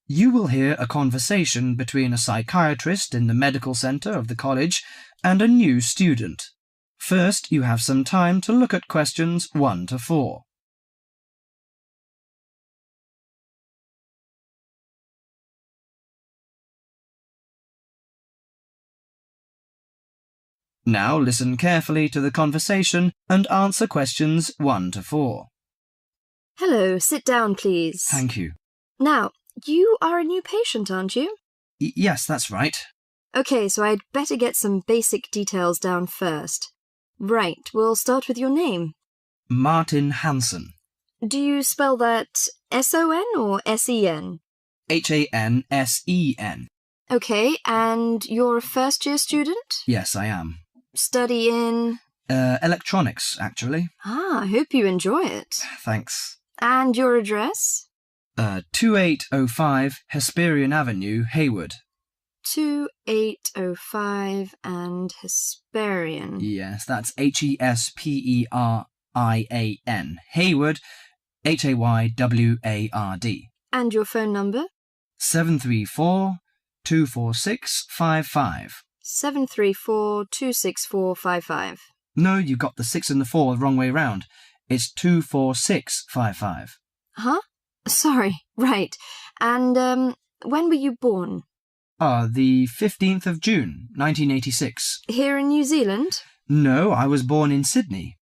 You will hear a conversation between a psychiatrist in the medical centre of the college and a new student. First, you have some time to look at questions 1 to 4. Now listen carefully to the conversation and answer questions 1 to 4. Hello, sit down, please. Thank you. Now, you are a new patient, aren't you? Yes, that's right. OK, so I'd better get some basic details down first. Right, we'll start with your name. Martin Hansen. Do you spell that S-O-N or S-E-N? Hansen. OK, and you're a first-year student? Yes, I am. Study in? Electronics, actually. I hope you enjoy it. Thanks. And your address? 2805 Hesperian Avenue, Hayward. 2805 and Hesperian. Yes, that's Hesperian. Hayward, Hayward. And your phone number? 734-246-55. 734-264-55. No, you got the 6 and the 4 the wrong way round. It's 246-55. Huh? Sorry, right. And, when were you born? The 15th of June, 1986. Here in New Zealand? No, I was born in Sydney.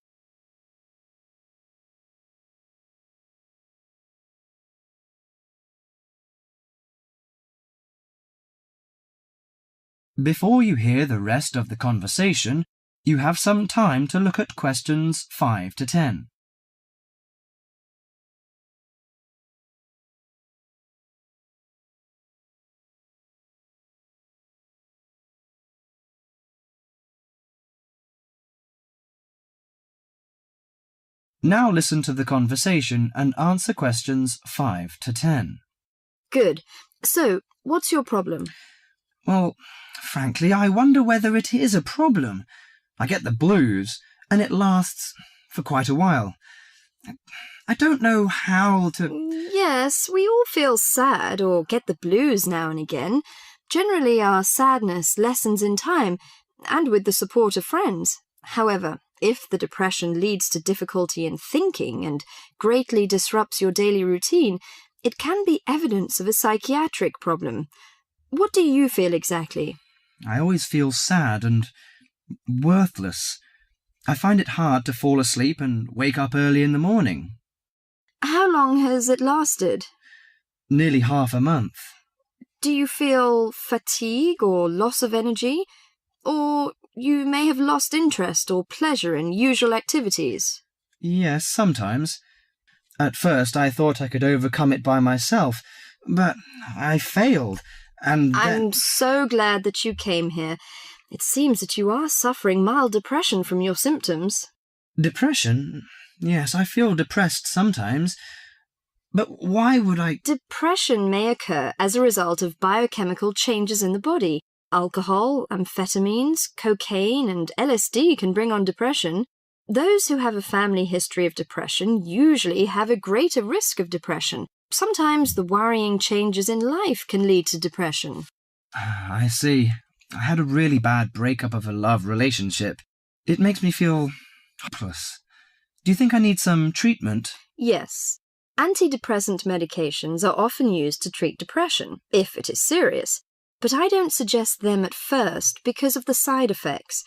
Before you hear the rest of the conversation, you have some time to look at questions 5 to 10. Now listen to the conversation and answer questions 5 to 10. Good. So, what's your problem? Well, frankly, I wonder whether it is a problem. I get the blues, and it lasts for quite a while. I don't know how to... Yes, we all feel sad or get the blues now and again. Generally, our sadness lessens in time, and with the support of friends. However, if the depression leads to difficulty in thinking and greatly disrupts your daily routine, it can be evidence of a psychiatric problem. What do you feel exactly? I always feel sad and worthless. I find it hard to fall asleep and wake up early in the morning. How long has it lasted? Nearly half a month. Do you feel fatigue or loss of energy? Or you may have lost interest or pleasure in usual activities? Yes, sometimes. At first I thought I could overcome it by myself, but I failed, and I'm so glad that you came here. It seems that you are suffering mild depression from your symptoms. Depression? Yes, I feel depressed sometimes. But why would I... Depression may occur as a result of biochemical changes in the body. Alcohol, amphetamines, cocaine, and LSD can bring on depression. Those who have a family history of depression usually have a greater risk of depression. Sometimes the worrying changes in life can lead to depression. I see. I had a really bad breakup of a love relationship. It makes me feel hopeless. Do you think I need some treatment? Yes. Antidepressant medications are often used to treat depression, if it is serious. But I don't suggest them at first because of the side effects.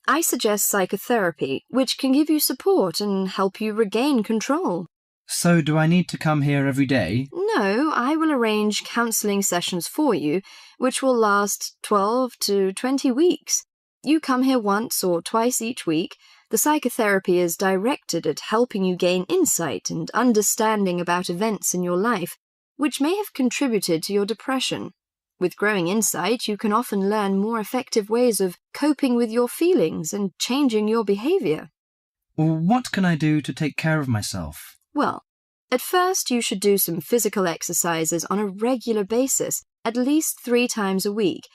I suggest psychotherapy, which can give you support and help you regain control. So do I need to come here every day? No, I will arrange counselling sessions for you, which will last 12 to 20 weeks. You come here once or twice each week. The psychotherapy is directed at helping you gain insight and understanding about events in your life, which may have contributed to your depression. With growing insight, you can often learn more effective ways of coping with your feelings and changing your behaviour. What can I do to take care of myself? Well, at first you should do some physical exercises on a regular basis, at least 3 times a week.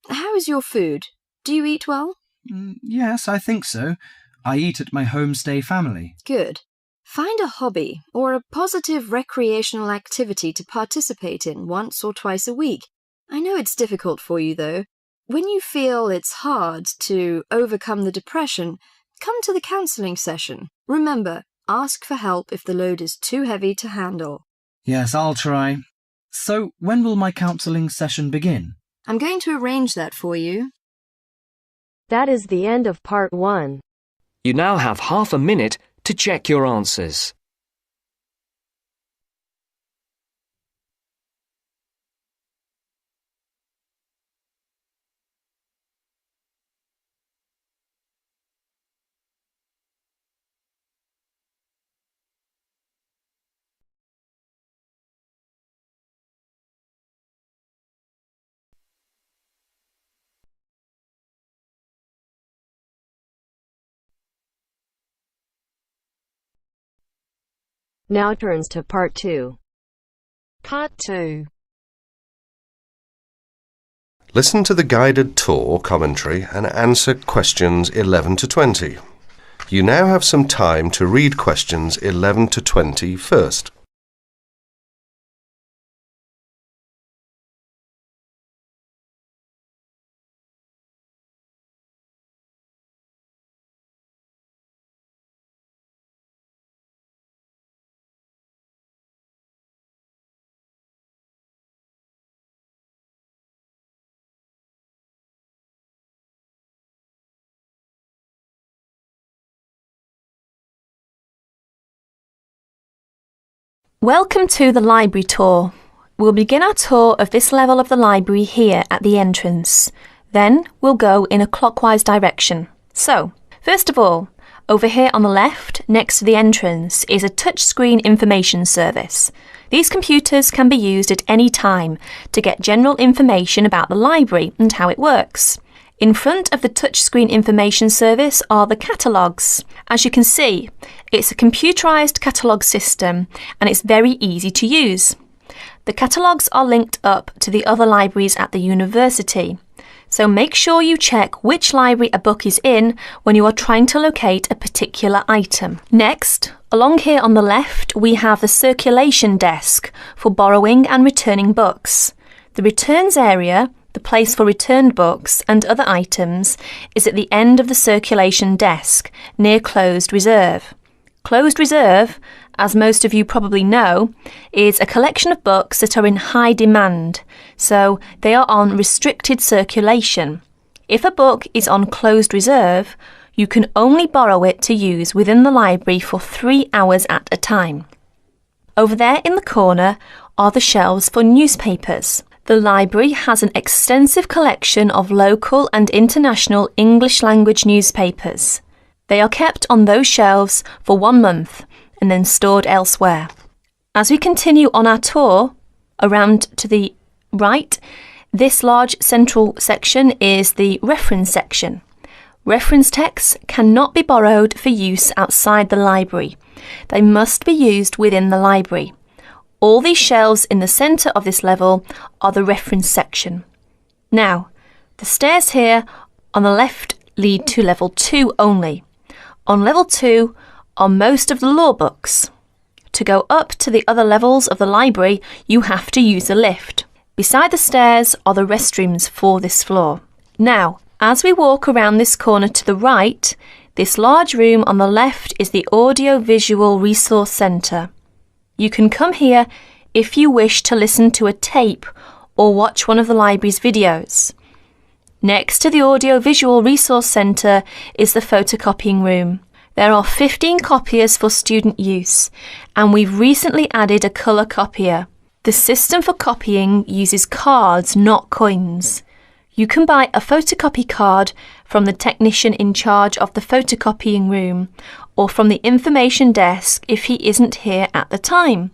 How is your food? Do you eat well? Yes, I think so. I eat at my homestay family. Good. Find a hobby or a positive recreational activity to participate in once or twice a week. I know it's difficult for you, though. When you feel it's hard to overcome the depression, come to the counselling session. Remember, ask for help if the load is too heavy to handle. Yes, I'll try. So, when will my counselling session begin? I'm going to arrange that for you. That is the end of part 1. You now have half a minute to check your answers. Now turns to part 2. Part 2. Listen to the guided tour commentary and answer questions 11 to 20. You now have some time to read questions 11 to 20 first. Welcome to the library tour. We'll begin our tour of this level of the library here at the entrance. Then we'll go in a clockwise direction. So, first of all, over here on the left, next to the entrance, is a touchscreen information service. These computers can be used at any time to get general information about the library and how it works. In front of the touchscreen information service are the catalogues. As you can see, it's a computerised catalogue system and it's very easy to use. The catalogues are linked up to the other libraries at the university, so make sure you check which library a book is in when you are trying to locate a particular item. Next, along here on the left, we have the circulation desk for borrowing and returning books. The returns area, the place for returned books and other items, is at the end of the circulation desk, near closed reserve. Closed reserve, as most of you probably know, is a collection of books that are in high demand, so they are on restricted circulation. If a book is on closed reserve, you can only borrow it to use within the library for 3 hours at a time. Over there in the corner are the shelves for newspapers. The library has an extensive collection of local and international English language newspapers. They are kept on those shelves for 1 month and then stored elsewhere. As we continue on our tour, around to the right, this large central section is the reference section. Reference texts cannot be borrowed for use outside the library. They must be used within the library. All these shelves in the centre of this level are the reference section. Now, the stairs here on the left lead to level 2 only. On level 2 are most of the law books. To go up to the other levels of the library, you have to use a lift. Beside the stairs are the restrooms for this floor. Now, as we walk around this corner to the right, this large room on the left is the Audio-Visual Resource Centre. You can come here if you wish to listen to a tape or watch one of the library's videos. Next to the Audio-Visual Resource Centre is the photocopying room. There are 15 copiers for student use, and we've recently added a colour copier. The system for copying uses cards, not coins. You can buy a photocopy card from the technician in charge of the photocopying room, or from the information desk if he isn't here at the time.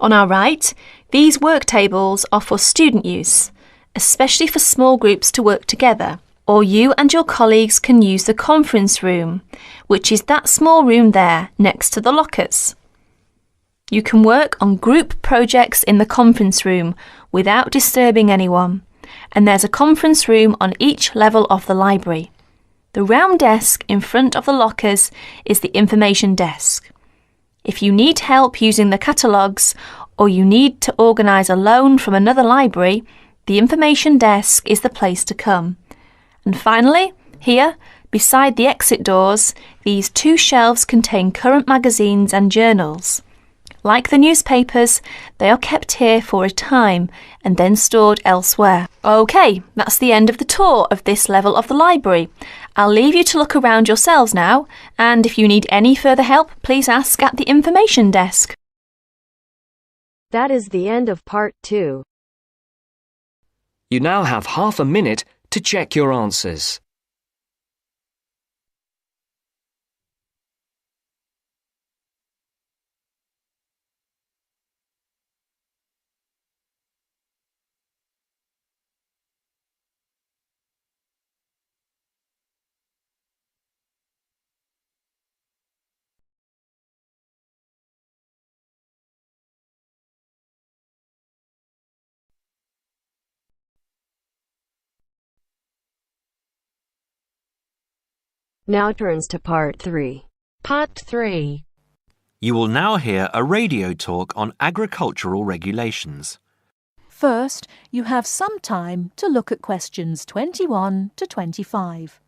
On our right, these work tables are for student use, especially for small groups to work together, or you and your colleagues can use the conference room, which is that small room there next to the lockers. You can work on group projects in the conference room without disturbing anyone, and there's a conference room on each level of the library. The round desk in front of the lockers is the information desk. If you need help using the catalogues, or you need to organise a loan from another library, the information desk is the place to come. And finally, here, beside the exit doors, these two shelves contain current magazines and journals. Like the newspapers, they are kept here for a time and then stored elsewhere. OK, that's the end of the tour of this level of the library. I'll leave you to look around yourselves now, and if you need any further help, please ask at the information desk. That is the end of part 2. You now have half a minute to check your answers. Now turns to part 3. Part 3. You will now hear a radio talk on agricultural regulations. First, you have some time to look at questions 21 to 25.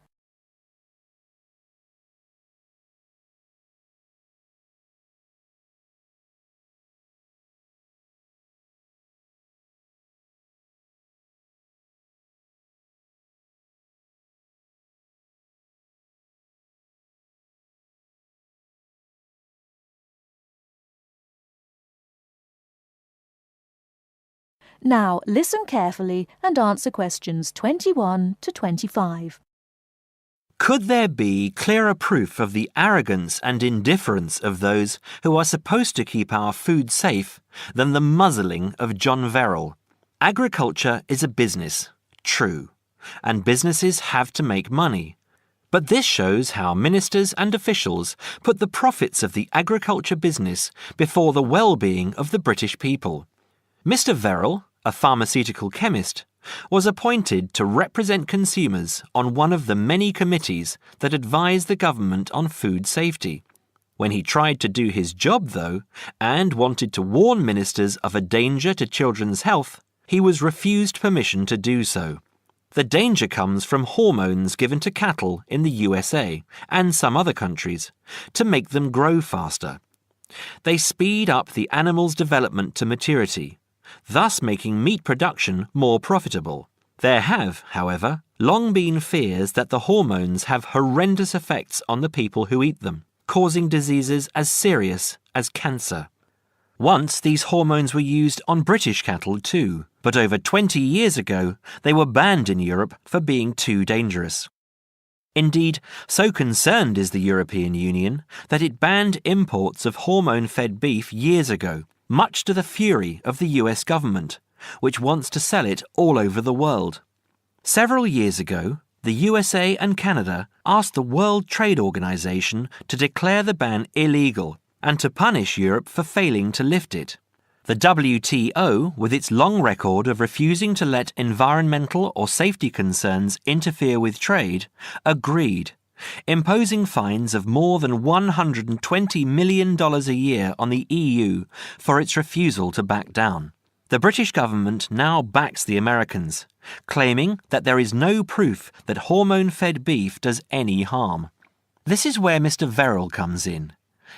Now listen carefully and answer questions 21 to 25. Could there be clearer proof of the arrogance and indifference of those who are supposed to keep our food safe than the muzzling of John Verrill? Agriculture is a business, true, and businesses have to make money. But this shows how ministers and officials put the profits of the agriculture business before the well-being of the British people. Mr. Verrill, a pharmaceutical chemist, was appointed to represent consumers on one of the many committees that advise the government on food safety. When he tried to do his job, though, and wanted to warn ministers of a danger to children's health, he was refused permission to do so. The danger comes from hormones given to cattle in the USA and some other countries to make them grow faster. They speed up the animal's development to maturity, thus making meat production more profitable. There have, however, long been fears that the hormones have horrendous effects on the people who eat them, causing diseases as serious as cancer. Once these hormones were used on British cattle too, but over 20 years ago they were banned in Europe for being too dangerous. Indeed, so concerned is the European Union that it banned imports of hormone-fed beef years ago, much to the fury of the US government, which wants to sell it all over the world. Several years ago, the USA and Canada asked the World Trade Organization to declare the ban illegal and to punish Europe for failing to lift it. The WTO, with its long record of refusing to let environmental or safety concerns interfere with trade, agreed, imposing fines of more than $120 million a year on the EU for its refusal to back down. The British government now backs the Americans, claiming that there is no proof that hormone-fed beef does any harm. This is where Mr. Verrill comes in.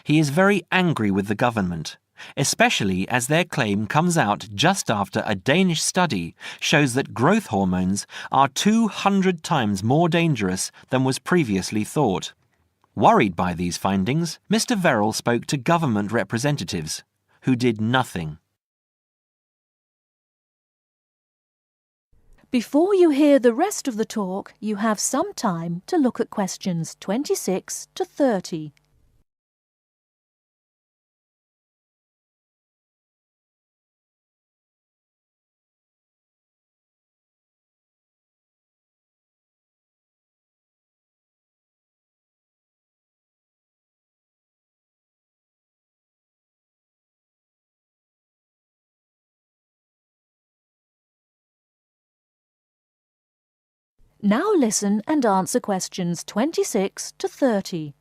He is very angry with the government, especially as their claim comes out just after a Danish study shows that growth hormones are 200 times more dangerous than was previously thought. Worried by these findings, Mr. Verrill spoke to government representatives, who did nothing. Before you hear the rest of the talk, you have some time to look at questions 26 to 30. Now listen and answer questions 26 to 30.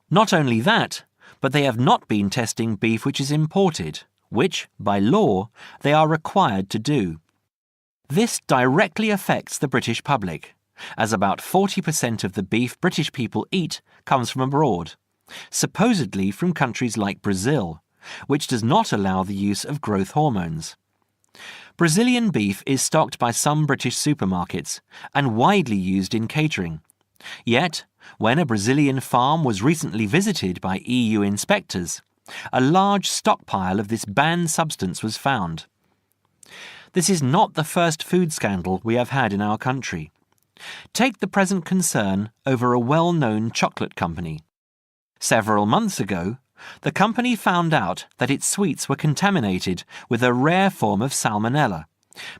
Not only that, but they have not been testing beef which is imported, which, by law, they are required to do. This directly affects the British public, as about 40% of the beef British people eat comes from abroad, supposedly from countries like Brazil, which does not allow the use of growth hormones. Brazilian beef is stocked by some British supermarkets and widely used in catering. Yet, when a Brazilian farm was recently visited by EU inspectors, a large stockpile of this banned substance was found. This is not the first food scandal we have had in our country. Take the present concern over a well-known chocolate company. Several months ago, the company found out that its sweets were contaminated with a rare form of salmonella,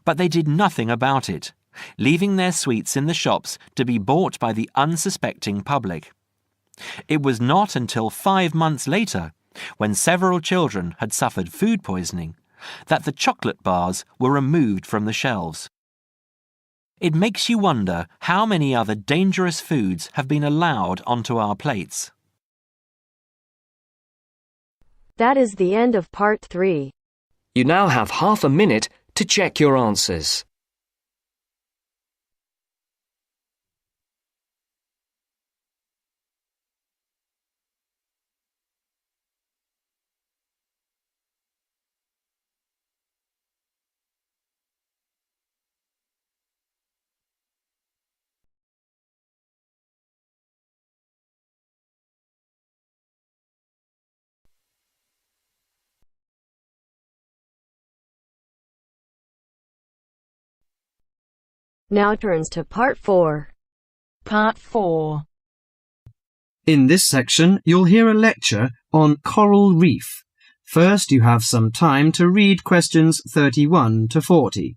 but they did nothing about it, leaving their sweets in the shops to be bought by the unsuspecting public. It was not until 5 months later, when several children had suffered food poisoning, that the chocolate bars were removed from the shelves. It makes you wonder how many other dangerous foods have been allowed onto our plates. That is the end of part 3. You now have half a minute to check your answers. Now turns to part 4. Part 4. In this section, you'll hear a lecture on coral reef. First, you have some time to read questions 31 to 40.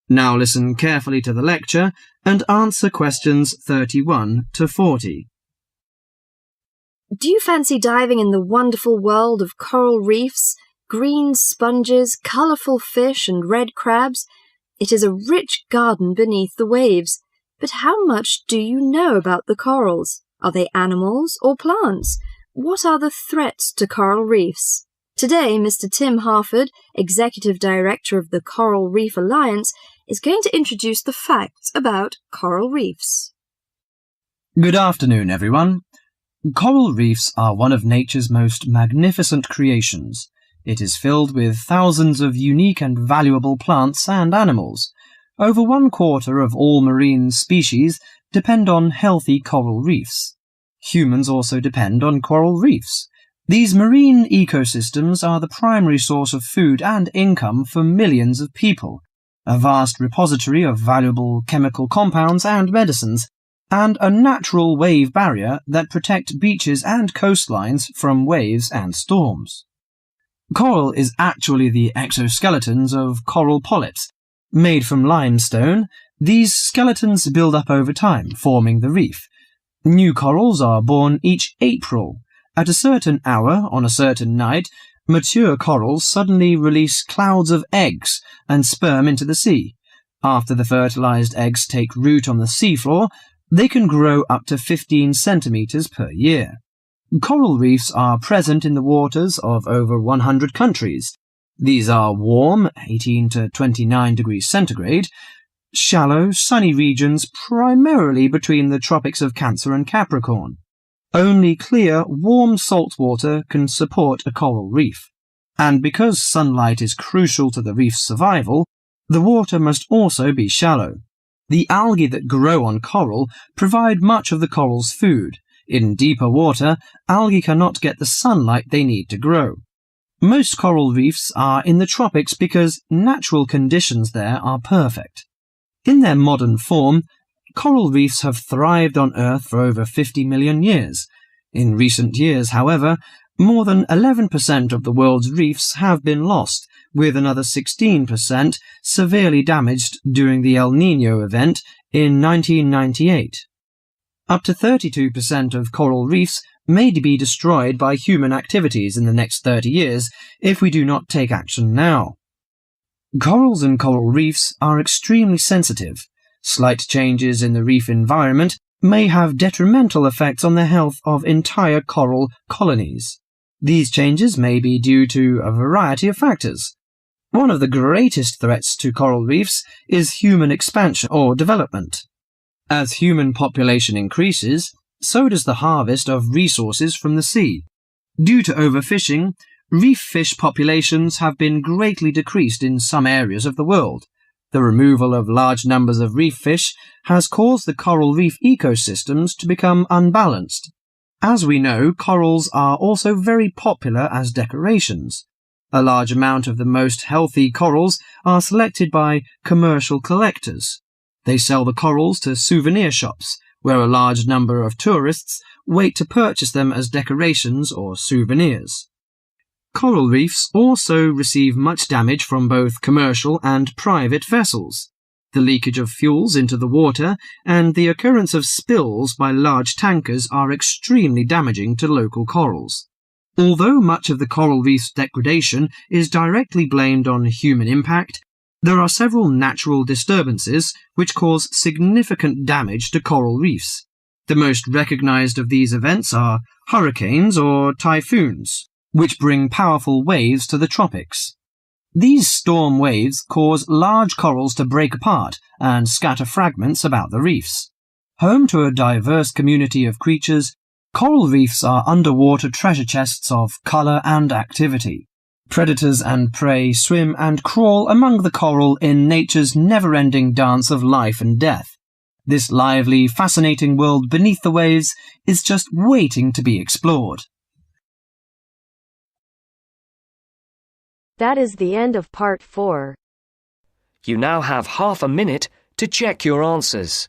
Now listen carefully to the lecture and answer questions 31 to 40. Do you fancy diving in the wonderful world of coral reefs, green sponges, colourful fish and red crabs? It is a rich garden beneath the waves. But how much do you know about the corals? Are they animals or plants? What are the threats to coral reefs? Today, Mr. Tim Harford, Executive Director of the Coral Reef Alliance, is going to introduce the facts about coral reefs. Good afternoon, everyone. Coral reefs are one of nature's most magnificent creations. It is filled with thousands of unique and valuable plants and animals. Over 1/4 of all marine species depend on healthy coral reefs. Humans also depend on coral reefs. These marine ecosystems are the primary source of food and income for millions of people, a vast repository of valuable chemical compounds and medicines, and a natural wave barrier that protect beaches and coastlines from waves and storms. Coral is actually the exoskeletons of coral polyps. Made from limestone, these skeletons build up over time, forming the reef. New corals are born each April. At a certain hour, on a certain night, mature corals suddenly release clouds of eggs and sperm into the sea. After the fertilized eggs take root on the seafloor, they can grow up to 15 centimeters per year. Coral reefs are present in the waters of over 100 countries. These are warm, 18 to 29 degrees centigrade, shallow, sunny regions primarily between the tropics of Cancer and Capricorn. Only clear, warm salt water can support a coral reef. And because sunlight is crucial to the reef's survival, the water must also be shallow. The algae that grow on coral provide much of the coral's food. In deeper water, algae cannot get the sunlight they need to grow. Most coral reefs are in the tropics because natural conditions there are perfect. In their modern form, coral reefs have thrived on Earth for over 50 million years. In recent years, however, more than 11% of the world's reefs have been lost, with another 16% severely damaged during the El Niño event in 1998. Up to 32% of coral reefs may be destroyed by human activities in the next 30 years if we do not take action now. Corals and coral reefs are extremely sensitive. Slight changes in the reef environment may have detrimental effects on the health of entire coral colonies. These changes may be due to a variety of factors. One of the greatest threats to coral reefs is human expansion or development. As human population increases, so does the harvest of resources from the sea. Due to overfishing, reef fish populations have been greatly decreased in some areas of the world. The removal of large numbers of reef fish has caused the coral reef ecosystems to become unbalanced. As we know, corals are also very popular as decorations. A large amount of the most healthy corals are selected by commercial collectors. They sell the corals to souvenir shops, where a large number of tourists wait to purchase them as decorations or souvenirs. Coral reefs also receive much damage from both commercial and private vessels. The leakage of fuels into the water and the occurrence of spills by large tankers are extremely damaging to local corals. Although much of the coral reef's degradation is directly blamed on human impact, there are several natural disturbances which cause significant damage to coral reefs. The most recognized of these events are hurricanes or typhoons, which bring powerful waves to the tropics. These storm waves cause large corals to break apart and scatter fragments about the reefs. Home to a diverse community of creatures, coral reefs are underwater treasure chests of colour and activity. Predators and prey swim and crawl among the coral in nature's never-ending dance of life and death. This lively, fascinating world beneath the waves is just waiting to be explored. That is the end of part 4. You now have half a minute to check your answers.